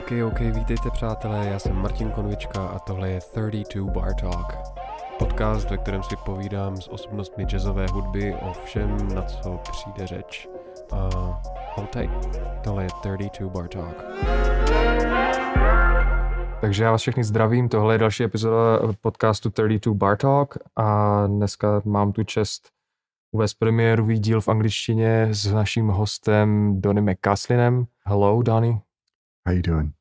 OK, vítejte přátelé, já jsem Martin Konvička a tohle je 32 Bar Talk. Podcast, ve kterém si povídám s osobnostmi jazzové hudby o všem, na co přijde řeč. Hold tight, tohle je 32 Bar Talk. Takže já vás všechny zdravím, tohle je další epizoda podcastu 32 Bar Talk a dneska mám tu čest uvést premiérový díl v angličtině s naším hostem Donny McCaslinem. Hello, Donny. How you doing?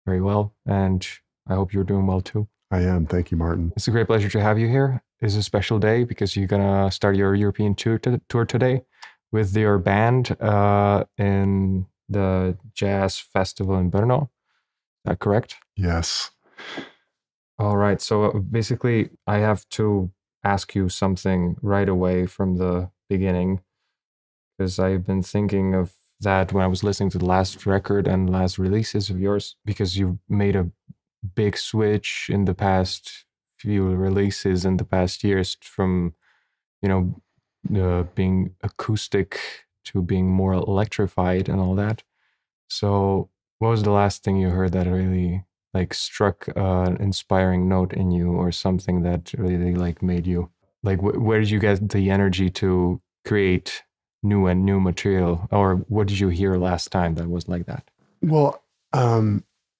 Very well, and I hope you're doing well too. I am. Thank you, Martin. It's a great pleasure to have you here. It's a special day because you're gonna start your European tour today with your band in the Jazz Festival in Brno. Is that correct? Yes. All right. So basically, I have to ask you something right away from the beginning because I've been thinking of that when I was listening to the last record and last releases of yours, because you've made a big switch in the past few releases in the past years from, being acoustic to being more electrified and all that. So what was the last thing you heard that really struck an inspiring note in you, or something that really made you where did you get the energy to create new material, or what did you hear last time that was like that? Well,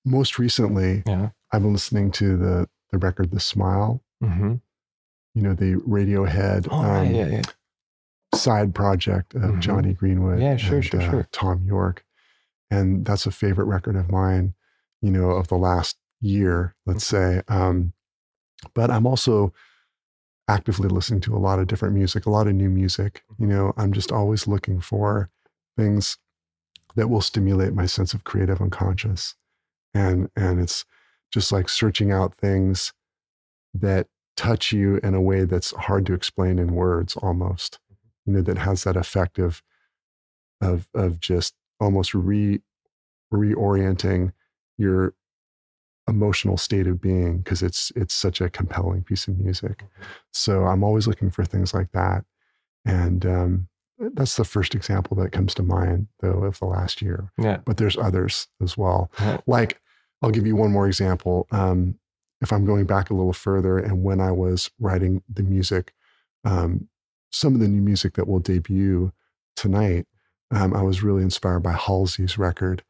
most recently, I've been listening to the record, The Smile, the Radiohead side project of Johnny Greenwood and Tom York. And that's a favorite record of mine, of the last year, let's say. But I'm also actively listening to a lot of different music, a lot of new music. I'm just always looking for things that will stimulate my sense of creative unconscious. And it's just like searching out things that touch you in a way that's hard to explain in words almost, that has that effect of just almost reorienting your emotional state of being, because it's such a compelling piece of music. So I'm always looking for things like that. And that's the first example that comes to mind, though, of the last year. Yeah. But there's others as well. Like, I'll give you one more example. If I'm going back a little further, and when I was writing the music, some of the new music that will debut tonight, I was really inspired by Halsey's record,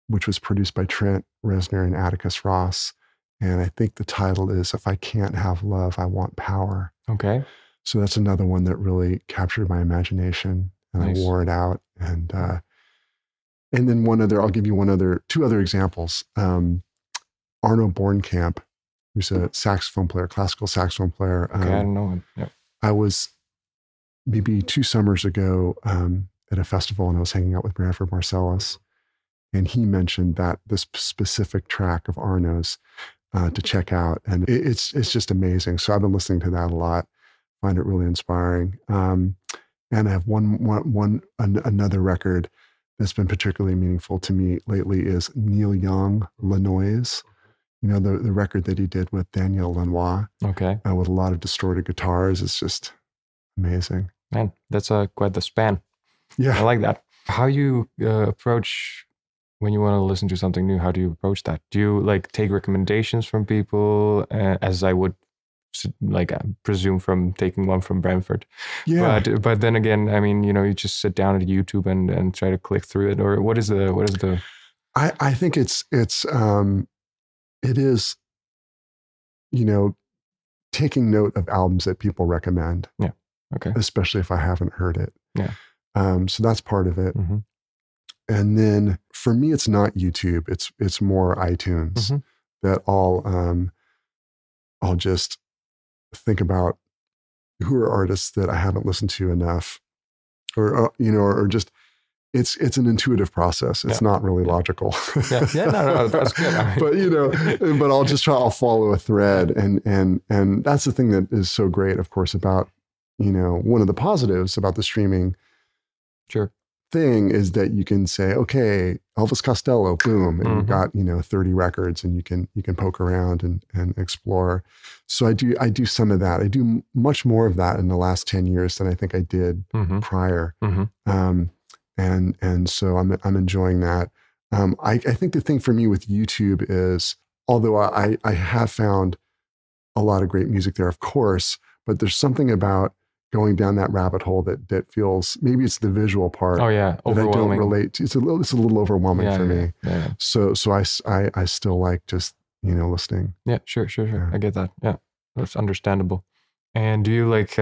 which was produced by Trent Reznor and Atticus Ross. And I think the title is If I Can't Have Love, I Want Power. Okay. So that's another one that really captured my imagination, and nice. I wore it out. And then I'll give you two other examples. Arno Bornkamp, who's a saxophone player, classical saxophone player. Okay, I don't know him. Yep. I was maybe 2 summers ago at a festival, and I was hanging out with Bradford Marcellus. And he mentioned that this specific track of Arno's to check out. And it's just amazing. So I've been listening to that a lot. Find it really inspiring. And I have another record that's been particularly meaningful to me lately is Neil Young, La Noise. The record that he did with Daniel Lanois. Okay. With a lot of distorted guitars. It's just amazing. Man, that's quite the span. Yeah. I like that. How you approach when you want to listen to something new, how do you approach that? Do you take recommendations from people, as I would presume from taking one from Brentford? Yeah. But then again, I mean, you just sit down at YouTube and try to click through it, or what is the? I think it is, taking note of albums that people recommend. Yeah. Okay. Especially if I haven't heard it. Yeah. So that's part of it. Mm-hmm. And then for me, it's not YouTube. It's more iTunes that I'll just think about who are artists that I haven't listened to enough, or just it's an intuitive process. It's not really logical. No, that's good. But I'll follow a thread, and that's the thing that is so great, of course, about one of the positives about the streaming. Sure. Thing is that you can say, okay, Elvis Costello, boom, and you've got 30 records, and you can poke around and explore. So I do some of that. I do much more of that in the last 10 years than I think I did prior. And so I'm enjoying that. I think the thing for me with YouTube is, although I have found a lot of great music there, of course, but there's something about going down that rabbit hole that feels, maybe it's the visual part. Oh yeah, that I don't relate to. It's a little overwhelming for me. Yeah. So I still like just, listening. Yeah, sure. Yeah. I get that. Yeah, that's understandable. And do you like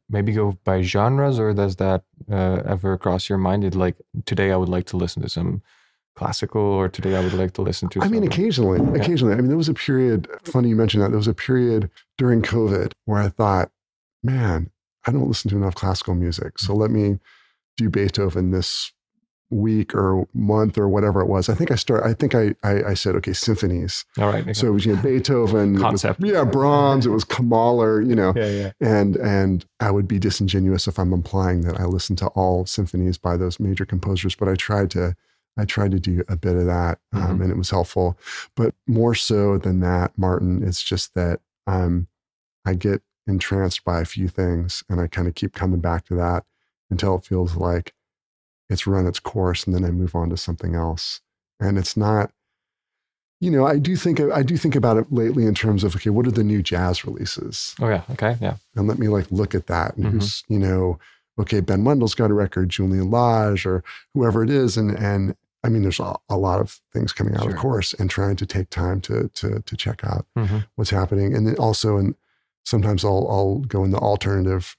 maybe go by genres, or does that ever cross your mind? It like, today I would like to listen to some classical, or today I would like to listen to. Occasionally. I mean, there was a period. Funny you mentioned that. There was a period during COVID where I thought, man, I don't listen to enough classical music, so let me do Beethoven this week or month or whatever it was. I think I said, okay, symphonies. All right. Okay. So it was, Beethoven, concept. Brahms, it was Mahler, Yeah. and I would be disingenuous if I'm implying that I listened to all symphonies by those major composers, but I tried to do a bit of that, and it was helpful. But more so than that, Martin, it's just that I get entranced by a few things, and I kind of keep coming back to that until it feels like it's run its course, and then I move on to something else. And it's not, I do think about it lately in terms of, okay, what are the new jazz releases? Oh yeah, okay, yeah. And let me look at that, and who's, okay, Ben Mundel's got a record, Julian Lage, or whoever it is, and I mean, there's a lot of things coming out, of course, and trying to take time to check out what's happening, and then also sometimes I'll go in the alternative,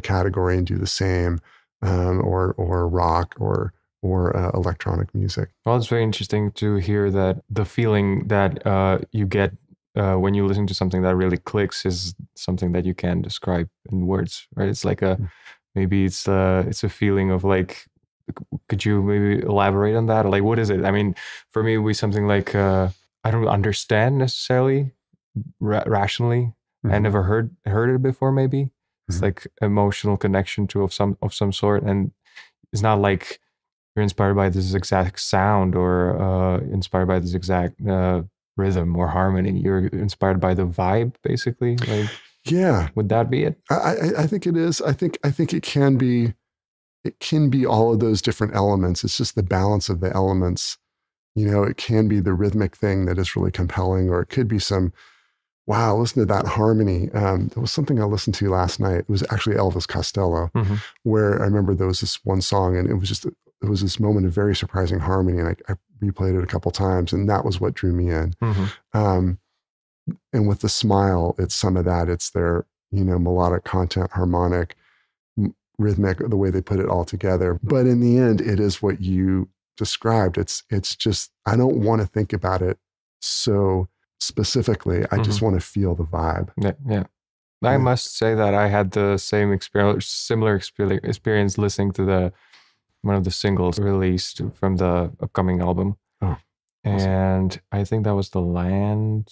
category and do the same, or rock or electronic music. Well, it's very interesting to hear that the feeling that you get when you listen to something that really clicks is something that you can describe in words, right? It's like maybe it's a feeling of like, could you maybe elaborate on that? Like, what is it? I mean, for me, it would be something like, I don't understand necessarily rationally. I never heard it before. Maybe it's like emotional connection of some sort, and it's not like you're inspired by this exact sound or inspired by this exact rhythm or harmony. You're inspired by the vibe, basically. Like, yeah, would that be it? I think it is. I think it can be. It can be all of those different elements. It's just the balance of the elements. It can be the rhythmic thing that is really compelling, or it could be some. Wow, listen to that harmony. There was something I listened to last night. It was actually Elvis Costello, where I remember there was this one song, and it was this moment of very surprising harmony, and I replayed it a couple times, and that was what drew me in. And with the smile, it's some of that. It's their, melodic content, harmonic, rhythmic, the way they put it all together. But in the end, it is what you described. It's just, I don't want to think about it so specifically. I just want to feel the vibe. Yeah. I must say that I had the similar experience listening to one of the singles released from the upcoming album. Oh, and awesome. I think that was the Lansdowne,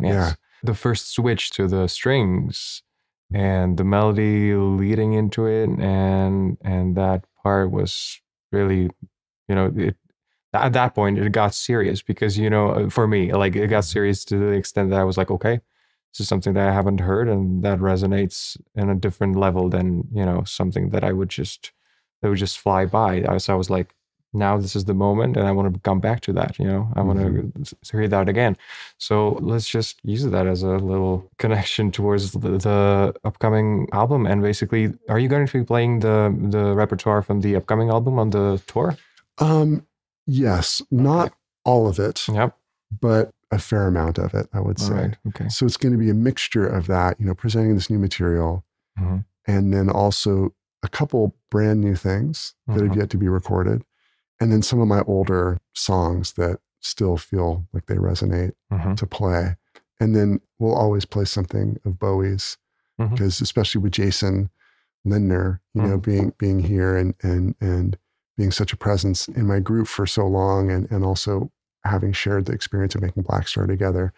yes. Yeah. The first switch to the strings and the melody leading into it, and that part was really, at that point it got serious, because for me, like, it got serious to the extent that I was like, okay, this is something that I haven't heard, and that resonates in a different level than something that would just fly by. So I was like, now this is the moment, and I want to come back to that. I want to hear that again. So let's just use that as a little connection towards the upcoming album. And basically, are you going to be playing the repertoire from the upcoming album on the tour? Yes, not all of it. Yep. But a fair amount of it, I would say. Right. Okay. So it's going to be a mixture of that, presenting this new material, and then also a couple brand new things that have yet to be recorded, and then some of my older songs that still feel like they resonate to play. And then we'll always play something of Bowie's, because especially with Jason Lindner, being here and being such a presence in my group for so long, and also having shared the experience of making Black Star together,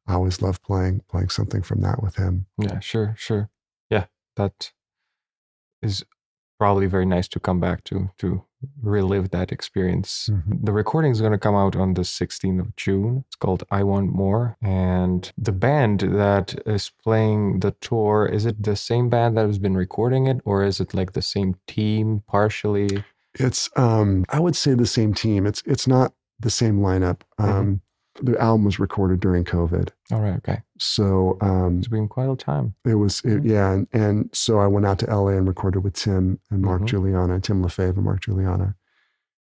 I always love playing something from that with him. Yeah, sure. Yeah, that is probably very nice to come back to relive that experience. The recording is going to come out on the 16th of June. It's called I Want More. And the band that is playing the tour, is it the same band that has been recording it, or is it like the same team partially? It's I would say the same team. It's not the same lineup. The album was recorded during COVID. All right. Okay. So it's been quite a time. It was yeah, and so I went out to LA and recorded with Tim and Mark Juliana, Tim LaFave and Mark Juliana,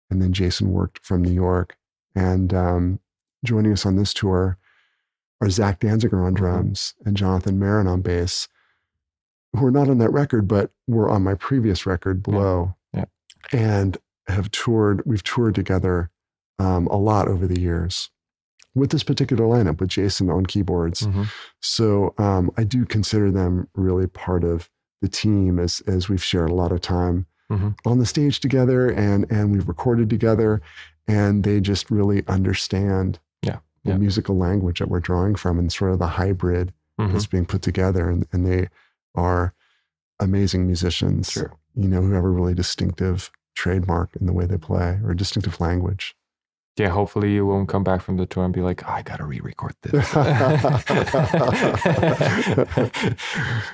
and then Jason worked from New York. And joining us on this tour are Zach Danziger on drums and Jonathan Marin on bass, who are not on that record, but were on my previous record, Blow. Yeah. And we've toured together a lot over the years with this particular lineup, with Jason on keyboards. So I do consider them really part of the team, as we've shared a lot of time on the stage together, and we've recorded together, and they just really understand the musical language that we're drawing from and sort of the hybrid that's being put together. And they are amazing musicians, you know, who have a really distinctive trademark in the way they play, or a distinctive language. Yeah, hopefully you won't come back from the tour and be like, I got to re-record this.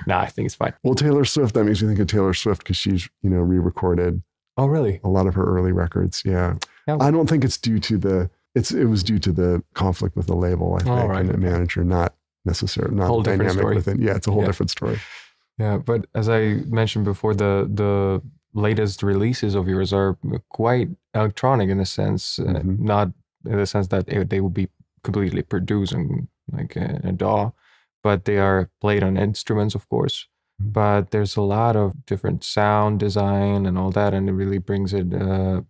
Nah, I think it's fine. Well, Taylor Swift, that makes me think of Taylor Swift, because she's, you know, re-recorded. Oh, really? A lot of her early records, yeah. I don't think it's due to it was due to the conflict with the label, I think, and the manager, not necessarily, not the dynamic with it. Yeah, it's a whole different story. Yeah, but as I mentioned before, the latest releases of yours are quite electronic in a sense, not in the sense that they will be completely produced in like in a DAW, but they are played on instruments, of course. But there's a lot of different sound design and all that, and it really brings it to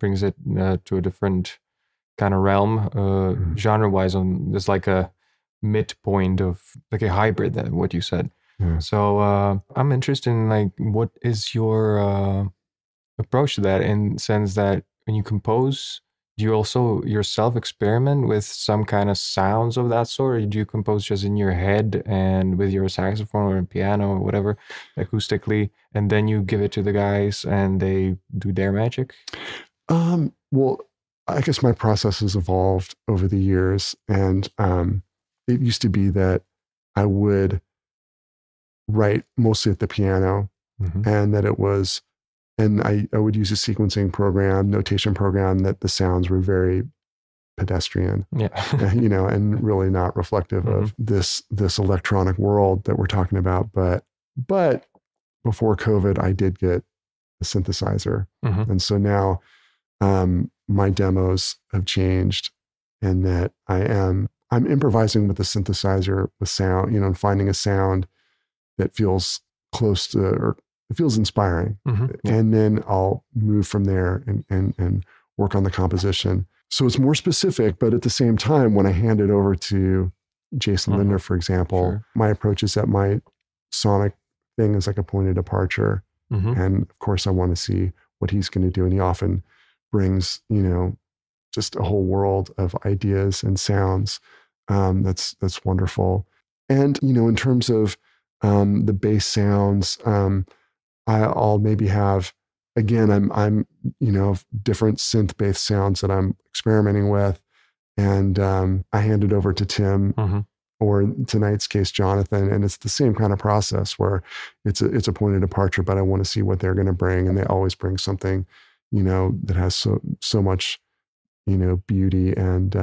a different kind of realm, genre-wise. There's like a midpoint of like a hybrid, that what you said. Yeah. So I'm interested in like, what is your approach to that, in the sense that when you compose, do you also yourself experiment with some kind of sounds of that sort, or do you compose just in your head and with your saxophone or piano or whatever, acoustically, and then you give it to the guys and they do their magic? Well, I guess my process has evolved over the years, and it used to be that I would write mostly at the piano, and that it was, and I would use a sequencing program, notation program, that the sounds were very pedestrian, you know, and really not reflective of this electronic world that we're talking about. But before COVID, I did get a synthesizer, and so now my demos have changed, and that I'm improvising with the synthesizer with sound, you know, and finding a sound that feels close to, or it feels inspiring. And then I'll move from there and work on the composition. So it's more specific, but at the same time, when I hand it over to Jason Lindner, for example, my approach is that my sonic thing is like a point of departure. And of course I want to see what he's going to do. And he often brings, you know, just a whole world of ideas and sounds. That's wonderful. And, you know, in terms of the bass sounds, I'll maybe have, again, I'm, you know, different synth bass sounds that I'm experimenting with. And I hand it over to Tim, or in tonight's case, Jonathan. And it's the same kind of process where it's a point of departure, but I want to see what they're going to bring. And they always bring something, you know, that has so much, you know, beauty and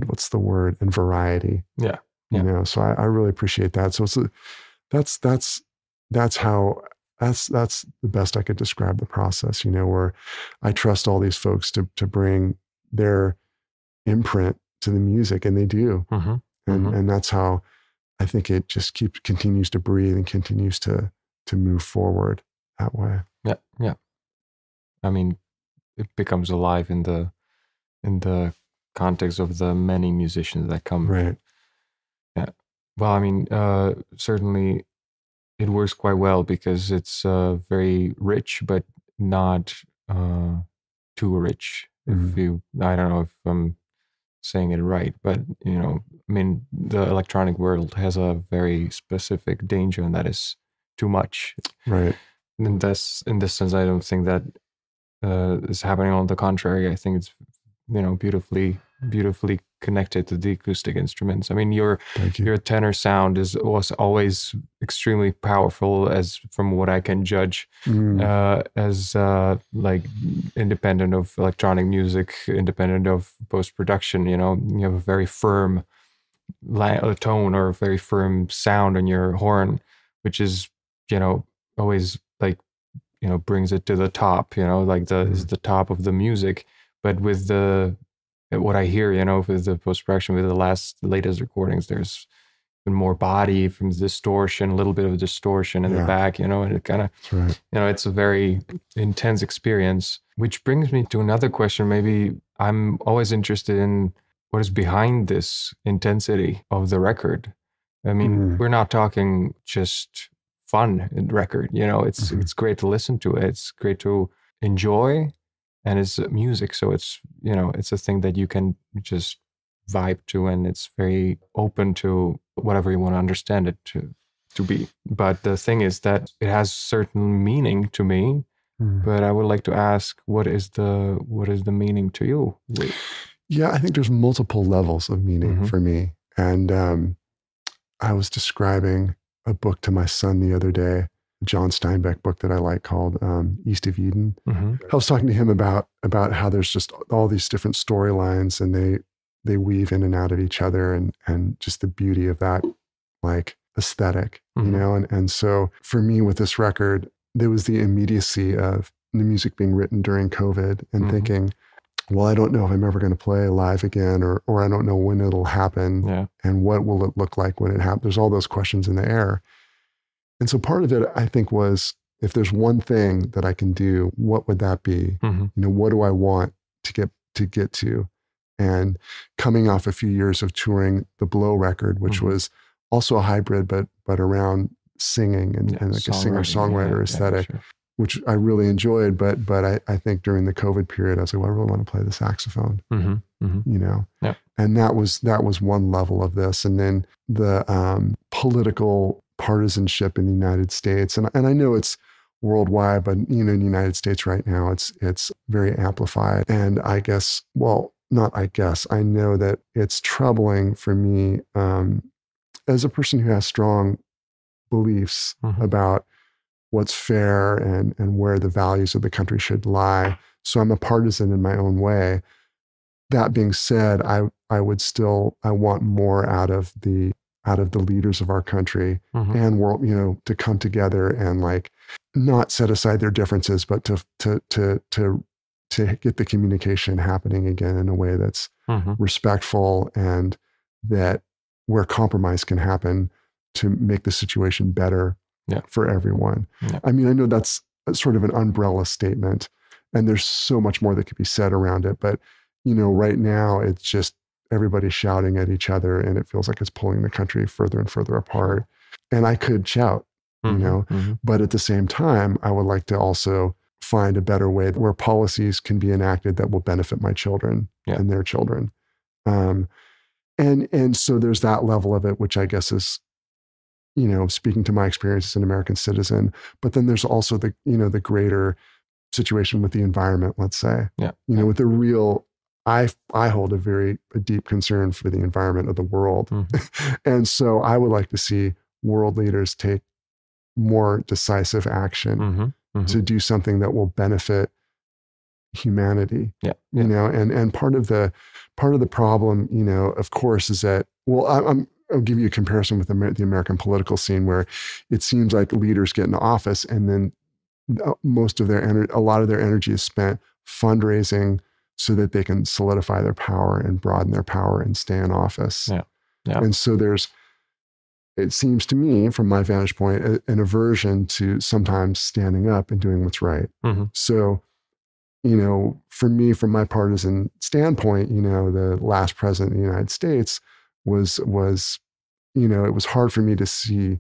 what's the word? And variety. Yeah. You know, so I really appreciate that. So that's the best I could describe the process, you know, where I trust all these folks to bring their imprint to the music, and they do. And that's how I think it just continues to breathe and continues to move forward that way. Yeah. I mean, it becomes alive in the context of the many musicians that come. Right. Yeah. Well, I mean, certainly it works quite well, because it's very rich, but not too rich. I don't know if I'm saying it right, but, you know, I mean, the electronic world has a very specific danger, and that is too much. Right. And in this sense, I don't think that is happening. On the contrary, I think it's, you know, beautifully connected to the acoustic instruments. I mean, Thank you. your tenor sound was always extremely powerful, as from what I can judge, as like independent of electronic music, independent of post-production. You know, you have a very firm tone or a very firm sound on your horn, which is, you know, always like, you know, brings it to the top, you know, like is the top of the music. But with what I hear, you know, with the post-production, with the latest recordings, there's been more body from distortion, a little bit of distortion in the back, you know, and it kind of, you know, it's a very intense experience, which brings me to another question. Maybe I'm always interested in what is behind this intensity of the record. I mean, we're not talking just fun record, you know, it's great to listen to it. It's great to enjoy. And it's music, so it's, you know, it's a thing that you can just vibe to, and it's very open to whatever you want to understand it to be. But the thing is that it has certain meaning to me. But I would like to ask, what is the meaning to you? Yeah, I think there's multiple levels of meaning for me. And I was describing a book to my son the other day, John Steinbeck book that I like called East of Eden. I was talking to him about how there's just all these different storylines, and they weave in and out of each other, and just the beauty of that like aesthetic, you know? And so for me with this record, there was the immediacy of the music being written during COVID and thinking, well, I don't know if I'm ever going to play live again, or I don't know when it'll happen, and what will it look like when it happens? There's all those questions in the air. And so part of it, I think, was, if there's one thing that I can do, what would that be? You know, what do I want to get to? And coming off a few years of touring the Blow record, which was also a hybrid, but around singing and like a singer-songwriter aesthetic, which I really enjoyed. But I think during the COVID period, I was like, well, I really want to play the saxophone, you know? And that was one level of this. And then the political partisanship in the United States. And I know it's worldwide, but, you know, in the United States right now, it's very amplified. And I guess, well, not I guess, I know that it's troubling for me as a person who has strong beliefs about what's fair and where the values of the country should lie. So I'm a partisan in my own way. That being said, I want more out of the leaders of our country and world, you know, to come together and like not set aside their differences, but to get the communication happening again in a way that's respectful, and that where compromise can happen to make the situation better for everyone. I mean, I know that's sort of an umbrella statement, and there's so much more that could be said around it, but, you know, right now it's just everybody's shouting at each other, and it feels like it's pulling the country further and further apart. And I could shout, you know, but at the same time, I would like to also find a better way where policies can be enacted that will benefit my children and their children. And so there's that level of it, which I guess is, you know, speaking to my experience as an American citizen. But then there's also the, you know, the greater situation with the environment, let's say, you know, with the real, I hold a deep concern for the environment of the world. And so I would like to see world leaders take more decisive action to do something that will benefit humanity. You know, and part of the problem, you know, of course, is that, well, I'll give you a comparison with the American political scene, where it seems like leaders get into office, and then most of a lot of their energy is spent fundraising so that they can solidify their power and broaden their power and stay in office. And so it seems to me, from my vantage point, an aversion to sometimes standing up and doing what's right. So, you know, for me, from my partisan standpoint, you know, the last president of the United States was, you know, it was hard for me to see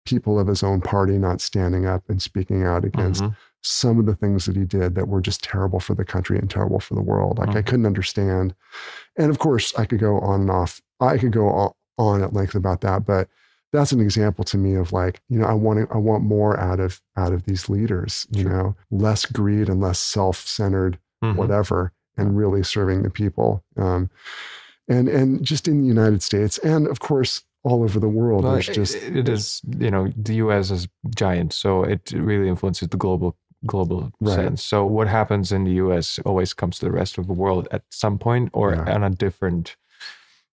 people of his own party not standing up and speaking out against some of the things that he did that were just terrible for the country and terrible for the world. Like I couldn't understand. And of course I could go on and off. I could go on at length about that, but that's an example to me of like, you know, I want more out of these leaders, you know, less greed and less self-centered, whatever, and really serving the people. And just in the United States, and of course all over the world. Well, there's just it is, the US is giant, so it really influences the global sense. So what happens in the US always comes to the rest of the world at some point, or on a different,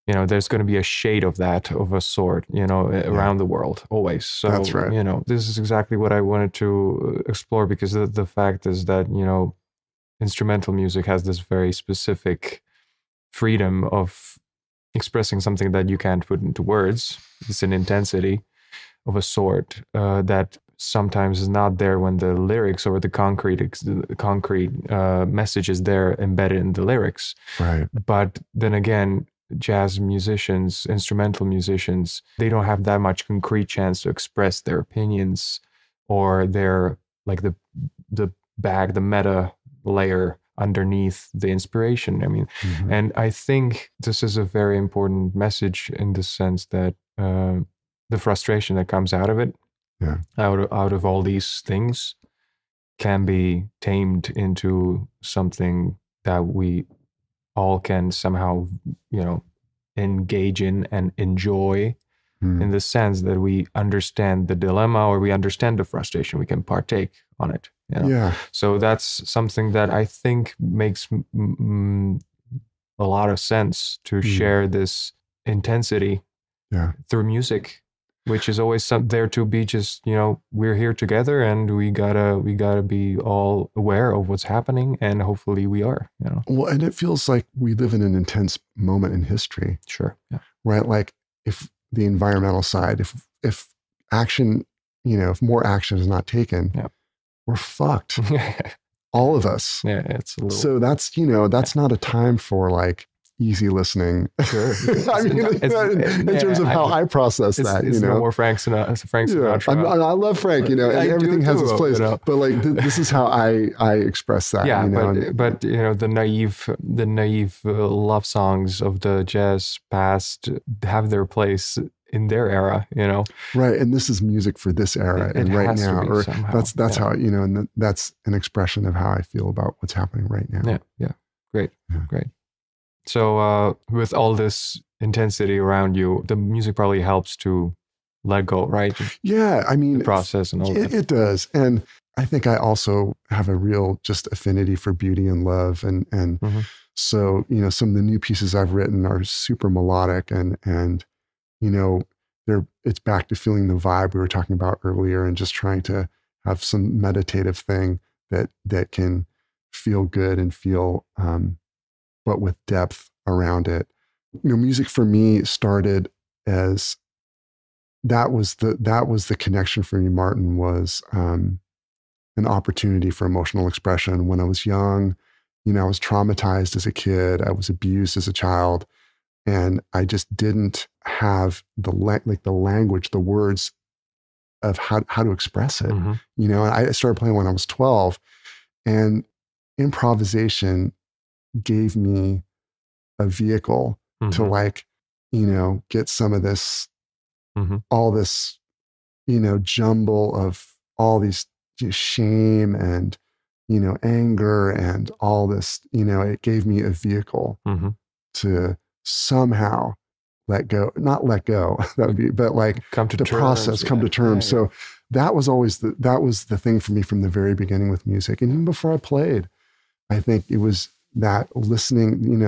there's going to be a shade of that of a sort, around the world always. So that's right. This is exactly what I wanted to explore, because the fact is that instrumental music has this very specific freedom of expressing something that you can't put into words. It's an intensity of a sort that sometimes is not there when the lyrics or the concrete message is there embedded in the lyrics. Right. But then again, jazz musicians, instrumental musicians, they don't have that much concrete chance to express their opinions or their, like, the meta layer underneath the inspiration. I mean, and I think this is a very important message in the sense that the frustration that comes out of it, out of all these things, can be tamed into something that we all can somehow, engage in and enjoy, in the sense that we understand the dilemma or we understand the frustration. We can partake on it. So that's something that I think makes a lot of sense, to share this intensity through music, which is always there to be just, we're here together and we gotta be all aware of what's happening, and hopefully we are, Well, and it feels like we live in an intense moment in history. Sure. Yeah. Right. Like, if the environmental side, if action, if more action is not taken, we're fucked. All of us. Yeah. It's a little... So that's, that's not a time for like easy listening. Sure. I mean, in terms of how I process that, it's no more Frank Sinatra. I love Frank, and everything has its place. But like, this is how I express that. Yeah, but the naive love songs of the jazz past have their place in their era, Right, and this is music for this era, and right now, or that's how and that's an expression of how I feel about what's happening right now. Yeah, great. So with all this intensity around you, the music probably helps to let go, right? Yeah, I mean, the process and all that. It does, and I think I also have a real just affinity for beauty and love, and so some of the new pieces I've written are super melodic, and it's back to feeling the vibe we were talking about earlier, and just trying to have some meditative thing that can feel good and feel, but with depth around it. Music for me started as that was the connection for me. Martin was an opportunity for emotional expression. When I was young, I was traumatized as a kid. I was abused as a child. And I just didn't have the language, the words of how to express it. And I started playing when I was 12, and improvisation gave me a vehicle to get some of this, all this, jumble of all these shame and, anger and all this, it gave me a vehicle to somehow not let go, that would be, but like come to terms. So that was always the thing for me from the very beginning with music. And even before I played, I think it was that listening,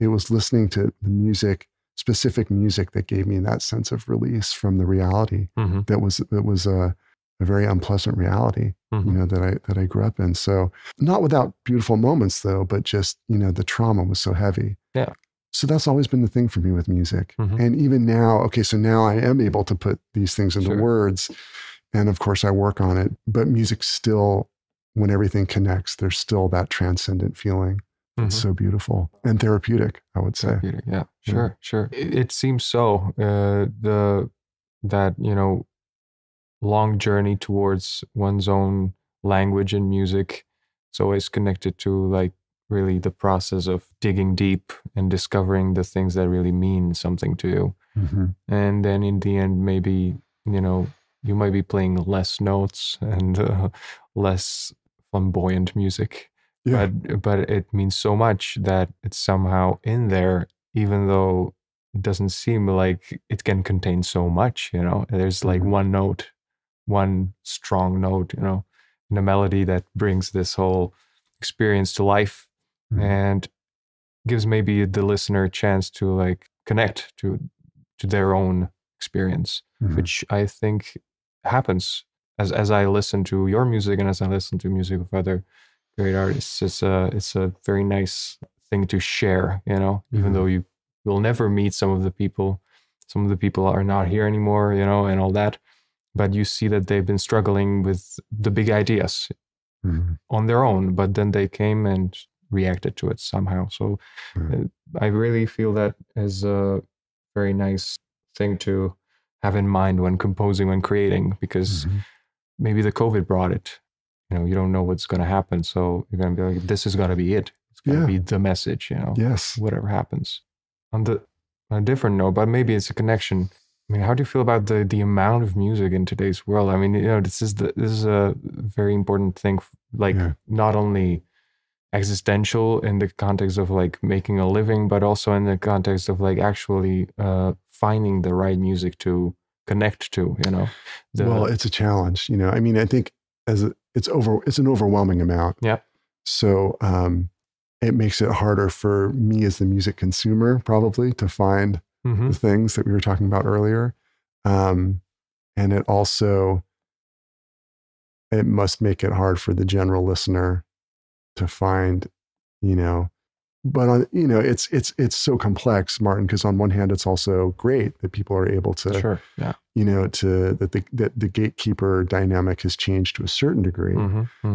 it was listening to the music, specific music, that gave me that sense of release from the reality that was a very unpleasant reality, that I grew up in. So not without beautiful moments though, but just, the trauma was so heavy. Yeah. So that's always been the thing for me with music. And even now, so now I am able to put these things into words, and of course I work on it, but music still, when everything connects, there's still that transcendent feeling. It's so beautiful and therapeutic, I would say. Therapeutic, yeah, sure. It seems so, that, long journey towards one's own language and music, it's always connected to like really the process of digging deep and discovering the things that really mean something to you. And then in the end, maybe, you might be playing less notes and less flamboyant music, but it means so much that it's somehow in there, even though it doesn't seem like it can contain so much, you know. There's like one note, one strong note, you know, in a melody that brings this whole experience to life and gives maybe the listener a chance to like connect to their own experience, which I think happens as I listen to your music and as I listen to music of other great artists. It's a very nice thing to share, you know, even though you will never meet some of the people are not here anymore, you know, and all that. But you see that they've been struggling with the big ideas on their own, but then they came and reacted to it somehow. So I really feel that is a very nice thing to have in mind when composing, when creating, because maybe the COVID brought it. You know, you don't know what's going to happen. So you're going to be like, this is going to be it. It's going to be the message, you know, whatever happens. On a different note, but maybe it's a connection. I mean, how do you feel about the amount of music in today's world? I mean, you know, this is a very important thing, like not only existential in the context of like making a living, but also in the context of like actually finding the right music to connect to, you know. Well, it's a challenge, you know. I mean, I think it's an overwhelming amount. Yeah. So it makes it harder for me as the music consumer probably to find the things that we were talking about earlier. And it must make it hard for the general listener to find, you know, but on, you know, it's so complex, Martin, because on one hand, it's also great that people are able to, you know, that the gatekeeper dynamic has changed to a certain degree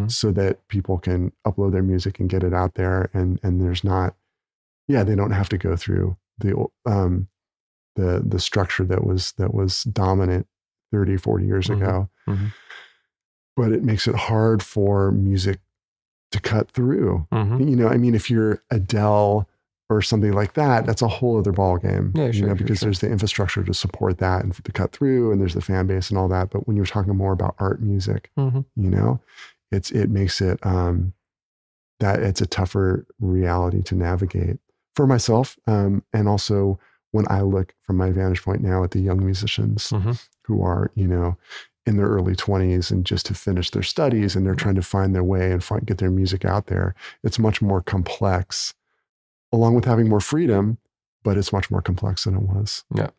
so that people can upload their music and get it out there. And there's not, they don't have to go through the structure that was dominant 30, 40 years ago. But it makes it hard for music to cut through. You know, I mean, if you're Adele or something like that, that's a whole other ballgame. Yeah, sure, you know, because there's the infrastructure to support that and to cut through, and there's the fan base and all that. But when you're talking more about art music, you know, it makes it that it's a tougher reality to navigate for myself. And also when I look from my vantage point now at the young musicians who are, you know, in their early 20s and just have finished their studies and they're trying to find their way and get their music out there. It's much more complex, along with having more freedom, but it's much more complex than it was. Yeah.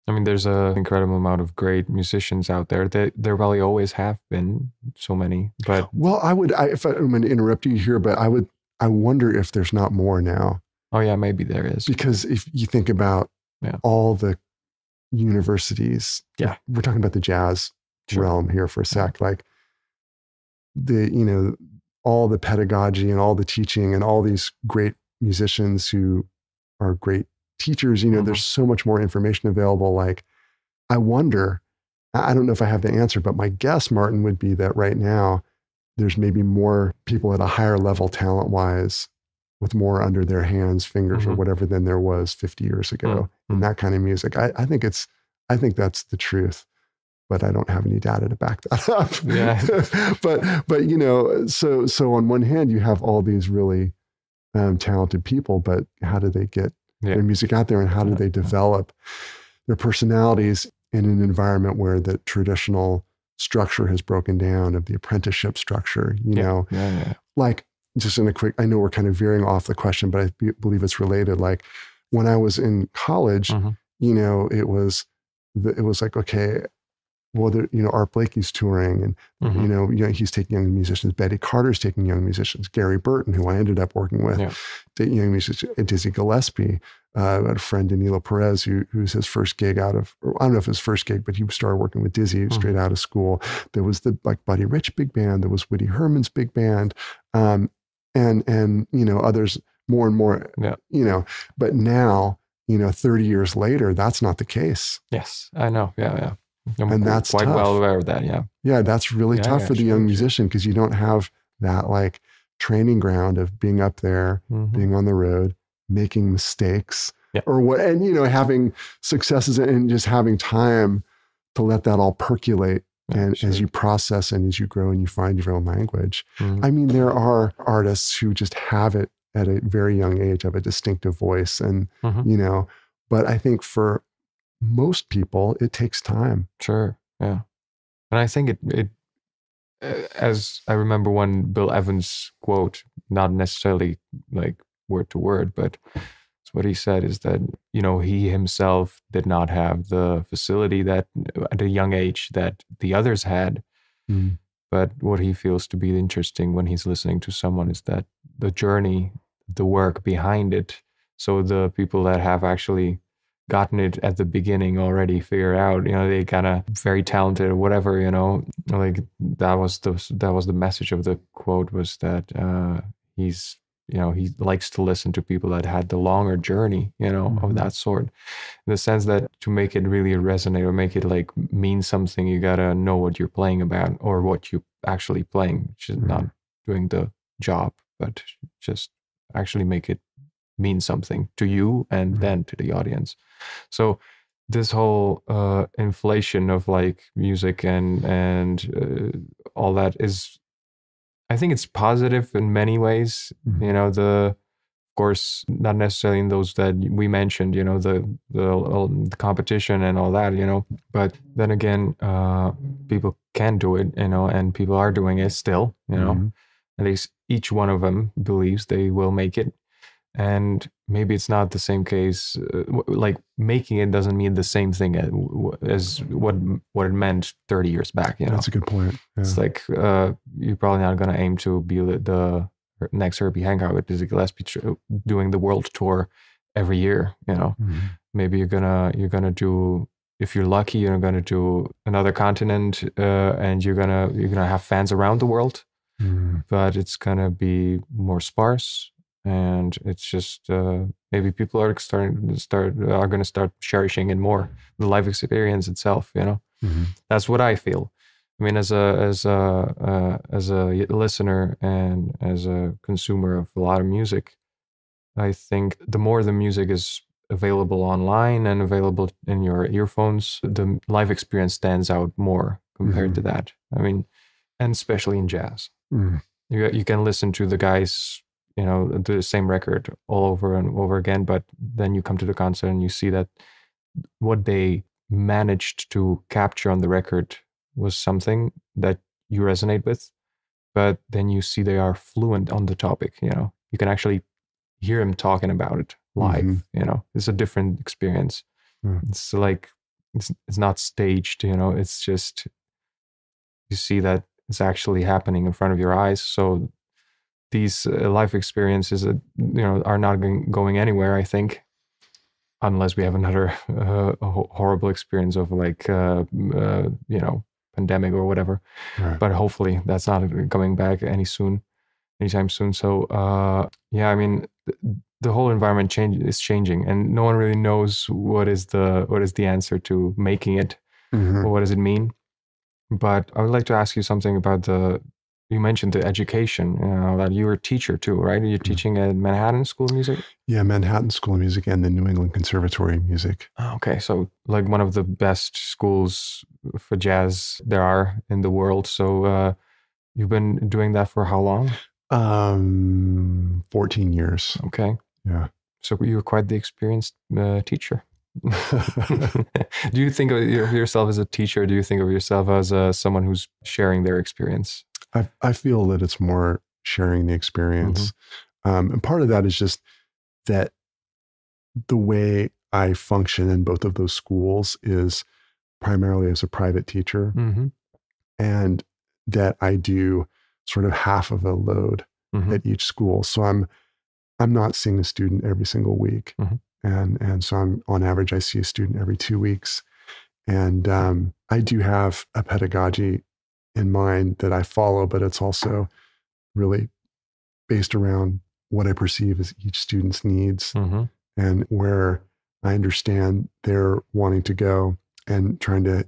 I mean, there's an incredible amount of great musicians out there. There probably always have been so many, but... Well, I'm going to interrupt you here, but I wonder if there's not more now. Oh yeah, maybe there is. Because if you think about all the universities, we're talking about the jazz realm here for a sec, like you know, all the pedagogy and all the teaching and all these great musicians who are great teachers, you know, there's so much more information available. Like, I wonder, I don't know if I have the answer, but my guess, Martin, would be that right now there's maybe more people at a higher level talent-wise with more under their hands, fingers, or whatever than there was 50 years ago in that kind of music. I think that's the truth, but I don't have any data to back that up. Yeah. but you know, so on one hand, you have all these really talented people, but how do they get their music out there, and how do they develop their personalities in an environment where the traditional structure has broken down of the apprenticeship structure, you know, like just in a quick, I know we're kind of veering off the question, but I believe it's related. Like when I was in college, you know, it was like, okay, well, you know, Art Blakey's touring, and you know, he's taking young musicians. Betty Carter's taking young musicians. Gary Burton, who I ended up working with, young musicians. Dizzy Gillespie, I had a friend, Danilo Perez, who's his first gig I don't know if his first gig, but he started working with Dizzy straight out of school. There was the Buddy Rich big band. There was Woody Herman's big band, and you know, others more and more. You know, but now, you know, 30 years later, that's not the case. Yes, I know. Yeah. And that's quite tough. Well aware of that. Yeah, that's really tough for the young musician, because you don't have that like training ground of being up there, being on the road, making mistakes, or what, and you know, having successes and just having time to let that all percolate. And as you process and as you grow and you find your own language, I mean, there are artists who just have it at a very young age, I have a distinctive voice, and but I think for most people, it takes time. Sure, yeah, and I think it as I remember one Bill Evans quote, not necessarily like word to word, but what he said is that, he himself did not have the facility that at a young age that the others had. Mm. But what he feels to be interesting when he's listening to someone is that the journey, the work behind it. So the people that have actually gotten it at the beginning already figure out, they kind of very talented or whatever, like that was the message of the quote, was that he's, he likes to listen to people that had the longer journey, of that sort, in the sense that to make it really resonate or make it like mean something, you gotta know what you're playing about or what you're actually playing, which is not doing the job, but just actually make it mean something to you and then to the audience. So this whole inflation of like music and all that is, I think it's positive in many ways. Of course, not necessarily in those that we mentioned, the competition and all that, but then again, people can do it, and people are doing it still, at least each one of them believes they will make it. And maybe it's not the same case, like making it doesn't mean the same thing as what it meant 30 years back. That's a good point. Yeah. It's like you're probably not going to aim to be the next Herbie Hancock with Dizzy Gillespie doing the world tour every year. Maybe you're gonna do, if you're lucky, you're gonna do another continent, and you're gonna have fans around the world, but it's gonna be more sparse. And it's just maybe people are going to start cherishing it more, the live experience itself. That's what I feel. I mean, as a listener and as a consumer of a lot of music, I think the more the music is available online and available in your earphones, the live experience stands out more compared to that. I mean, and especially in jazz, you can listen to the guys, the same record all over and over again, but then you come to the concert and you see that what they managed to capture on the record was something that you resonate with, but then you see they are fluent on the topic. You can actually hear him talking about it live. It's a different experience. It's like it's not staged. It's just, you see that it's actually happening in front of your eyes. So these life experiences, are not going anywhere, I think, unless we have another horrible experience of like, pandemic or whatever. Right. But hopefully that's not coming back anytime soon. So, I mean, the whole environment is changing, and no one really knows what is the answer to making it, or what does it mean. But I would like to ask you something about you mentioned the education, that you were a teacher too, right? You're teaching at Manhattan School of Music? Yeah, Manhattan School of Music and the New England Conservatory of Music. Okay, so like one of the best schools for jazz there are in the world. So you've been doing that for how long? 14 years. Okay. Yeah. So you were quite the experienced teacher. Do you think of yourself as a teacher? Do you think of yourself as someone who's sharing their experience? I feel that it's more sharing the experience. And part of that is just that the way I function in both of those schools is primarily as a private teacher, and that I do sort of half of a load at each school. So I'm not seeing a student every single week. And so on average, I see a student every 2 weeks. And I do have a pedagogy in mind that I follow, but it's also really based around what I perceive as each student's needs and where I understand they're wanting to go, and trying to,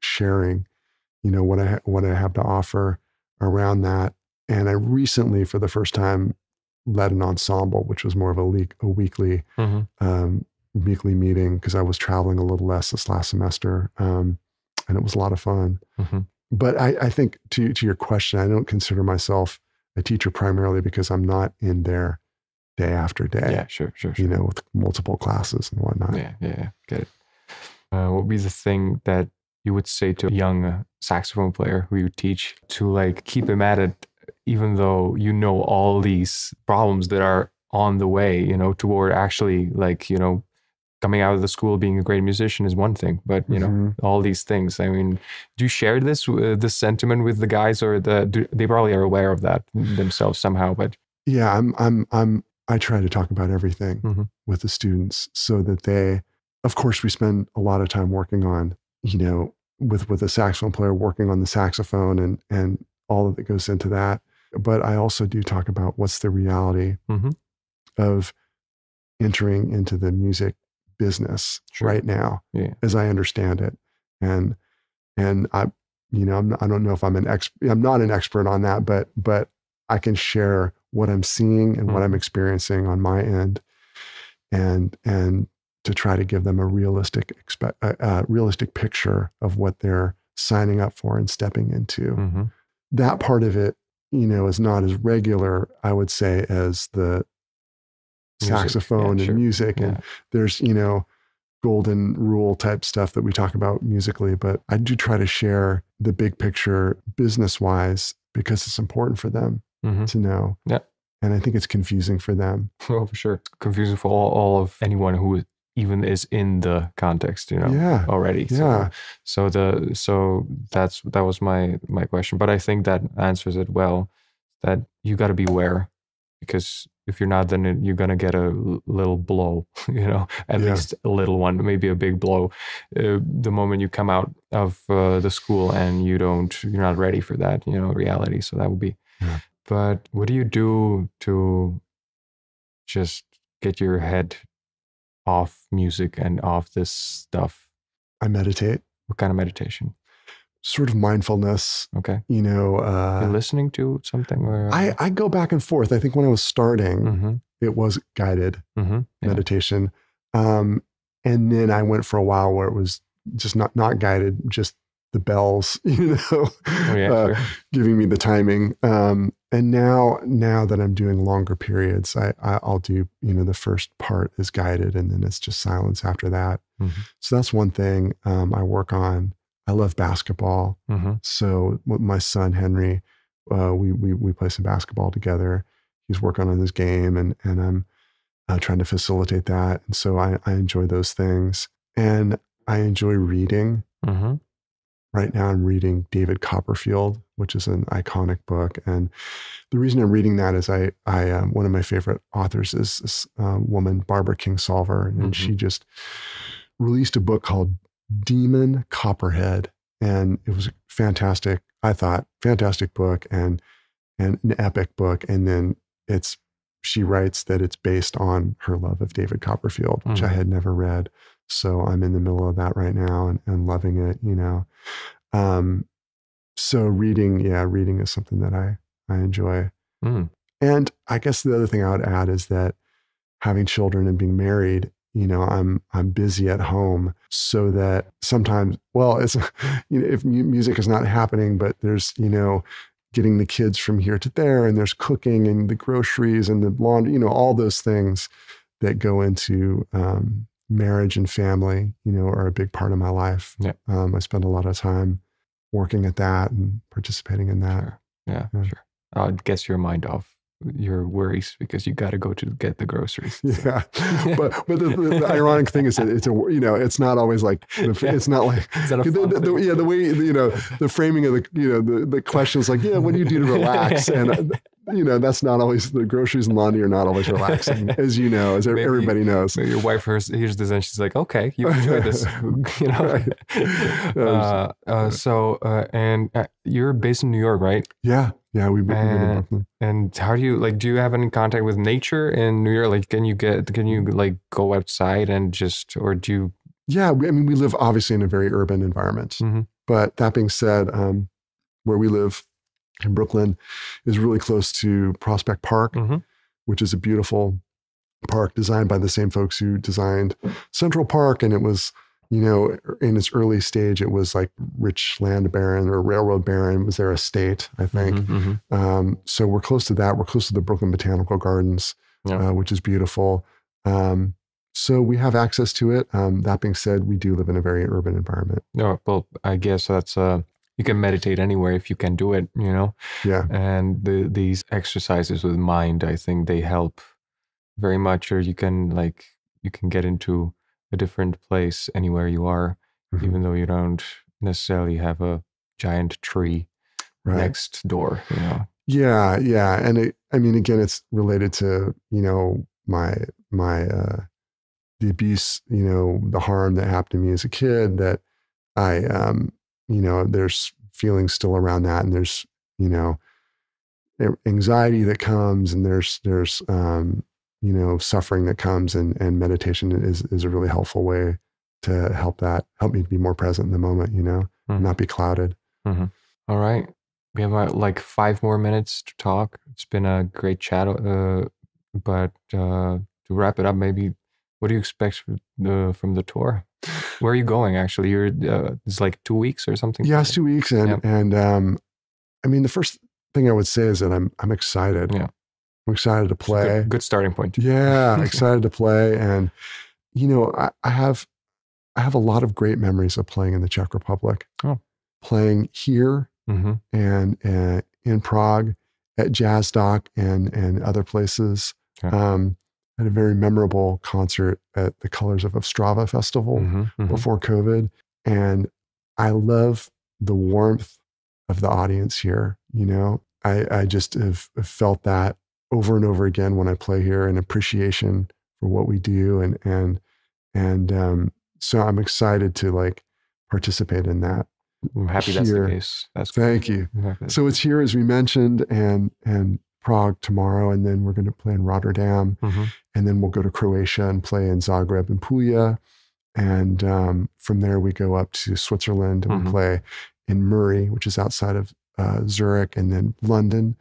sharing, what I have to offer around that. And I recently, for the first time, led an ensemble, which was more of a weekly meeting, because I was traveling a little less this last semester, and it was a lot of fun. But I think to your question, I don't consider myself a teacher primarily because I'm not in there day after day. Yeah, sure. You know, with multiple classes and whatnot. Yeah, get it. What would be the thing that you would say to a young saxophone player who you teach to like keep him at it, even though you know all these problems that are on the way, you know, toward actually like, you know, coming out of the school, being a great musician is one thing, but you know, all these things. I mean, do you share this sentiment with the guys, or they probably are aware of that themselves somehow? But yeah, I try to talk about everything with the students so that they, of course, we spend a lot of time working on, you know, with a saxophone player working on the saxophone and all that goes into that. But I also do talk about what's the reality of entering into the music business right now, as I understand it. And I, you know, I don't know if I'm not an expert on that, but I can share what I'm seeing and what I'm experiencing on my end, and to try to give them a realistic picture of what they're signing up for and stepping into. That part of it, you know, is not as regular, I would say, as the saxophone and music. And there's, you know, golden rule type stuff that we talk about musically, but I do try to share the big picture business wise because it's important for them to know. Yeah. And I think it's confusing for them. Oh, for sure. Confusing for all of anyone who even is in the context, you know, already. So that was my question. But I think that answers it well, that you got to be aware, because if you're not, then you're going to get a little blow, you know, at least a little one, maybe a big blow, the moment you come out of the school and you're not ready for that, you know, reality. So that would be, but what do you do to just get your head off music and off this stuff? I meditate. What kind of meditation? Sort of mindfulness. Okay. You know, you're listening to something? Or I go back and forth. I think when I was starting, it was guided meditation. And then I went for a while where it was just not guided, just the bells, you know, giving me the timing. And now that I'm doing longer periods, I'll do, you know, the first part is guided and then it's just silence after that. So that's one thing I work on. I love basketball. So with my son, Henry, we play some basketball together. He's working on his game and I'm trying to facilitate that. And so I enjoy those things. And I enjoy reading. Right now I'm reading David Copperfield, which is an iconic book. And the reason I'm reading that is I one of my favorite authors is this woman, Barbara Kingsolver, and she just released a book called Demon Copperhead. And it was fantastic. I thought fantastic book and an epic book. And then she writes that it's based on her love of David Copperfield, which I had never read. So I'm in the middle of that right now and loving it, you know. So reading is something that I enjoy. And I guess the other thing I would add is that having children and being married, you know, I'm busy at home, so that sometimes, well, it's, you know, if music is not happening, but there's, you know, getting the kids from here to there, and there's cooking and the groceries and the laundry, you know, all those things that go into marriage and family, you know, are a big part of my life. I spend a lot of time working at that and participating in that. Sure. I'll guess your mind off your worries because you got to go to get the groceries. But the ironic thing is that it's you know, it's not always like it's not like the way, you know, the framing of the, you know, the question is like, what do you do to relax? And you know, that's not always, the groceries and laundry are not always relaxing, as you know, as everybody knows. Maybe your wife hears this and she's like, okay, you enjoy this, you know. And you're based in New York, right? Yeah, we've been in Brooklyn. And how do you have any contact with nature in New York? Like, can you like go outside and just, or do you? Yeah, I mean, we live obviously in a very urban environment, but that being said, where we live in Brooklyn is really close to Prospect Park, which is a beautiful park designed by the same folks who designed Central Park. And it was, you know, in its early stage, it was like rich land baron or railroad baron was their estate, I think. So we're close to that. We're close to the Brooklyn Botanical Gardens, which is beautiful. So we have access to it. That being said, we do live in a very urban environment. No, well, I guess that's you can meditate anywhere if you can do it, you know? Yeah. And these exercises with mind, I think they help very much, or you can get into a different place anywhere you are, even though you don't necessarily have a giant tree next door, you know? Yeah. Yeah. And again, it's related to, you know, the abuse, you know, the harm that happened to me as a kid, that I, you know, there's feelings still around that. And there's, you know, anxiety that comes, and there's, you know, suffering that comes, and meditation is a really helpful way to help me to be more present in the moment, you know, not be clouded. All right. We have like 5 more minutes to talk. It's been a great chat. But to wrap it up, maybe, what do you expect from the tour? Where are you going, actually? You're it's like 2 weeks or something? Yeah, it's 2 weeks. And I mean, the first thing I would say is that I'm excited. Yeah. I'm excited to play. Good starting point. Yeah, excited to play. And, you know, I have a lot of great memories of playing in the Czech Republic. Playing here and in Prague, at JazzDoc and other places. Had a very memorable concert at the Colors of Ostrava Festival before COVID. And I love the warmth of the audience here. You know, I just have felt that over and over again when I play here, an appreciation for what we do. And so I'm excited to like participate in that. I'm happy that's the case. Thank you. So it's here, as we mentioned, and Prague tomorrow, and then we're going to play in Rotterdam, and then we'll go to Croatia and play in Zagreb and Puglia, and from there we go up to Switzerland and we play in Murray, which is outside of Zurich, and then London.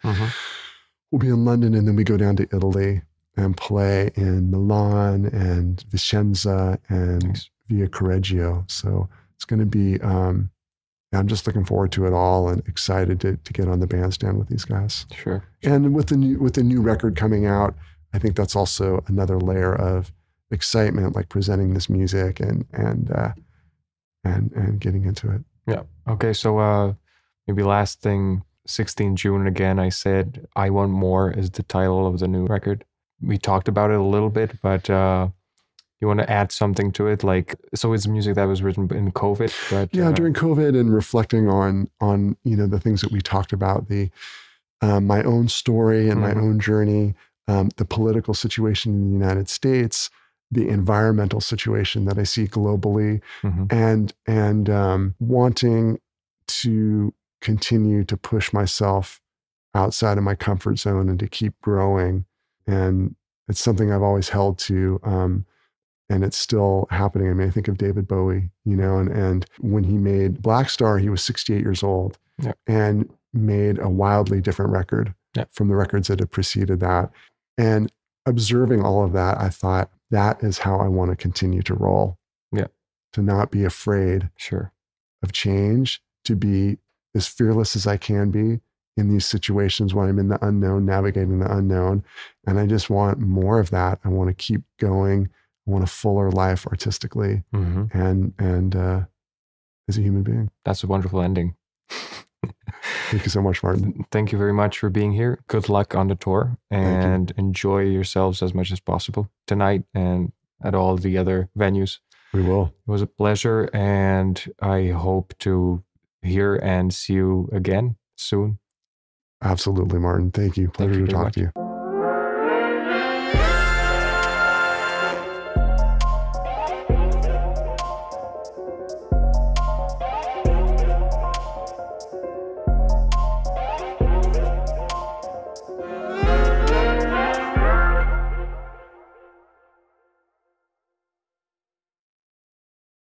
We'll be in London, and then we go down to Italy and play in Milan and Vicenza and Via Correggio. So it's going to be. I'm just looking forward to it all, and excited to get on the bandstand with these guys. Sure. And with the new record coming out, I think that's also another layer of excitement, like presenting this music and getting into it. Yeah. Okay. So maybe last thing, 16 June again, I said I Want More is the title of the new record. We talked about it a little bit, but you want to add something to it? Like, so it's music that was written in COVID, but during COVID, and reflecting on, you know, the things that we talked about, the, my own story and my own journey, the political situation in the United States, the environmental situation that I see globally, and wanting to continue to push myself outside of my comfort zone and to keep growing. And it's something I've always held to, and it's still happening. I mean, I think of David Bowie, you know, and when he made Black Star, he was 68 years old and made a wildly different record from the records that had preceded that. And observing all of that, I thought, that is how I want to continue to roll. Yeah. To not be afraid of change, to be as fearless as I can be in these situations when I'm in the unknown, navigating the unknown. And I just want more of that. I want to keep going. I want a fuller life artistically and as a human being. That's a wonderful ending. Thank you so much, Martin. Thank you very much for being here. Good luck on the tour, and enjoy yourselves as much as possible tonight and at all the other venues. We will. It was a pleasure, and I hope to hear and see you again soon. Absolutely, Martin. Thank you. Pleasure to talk to you.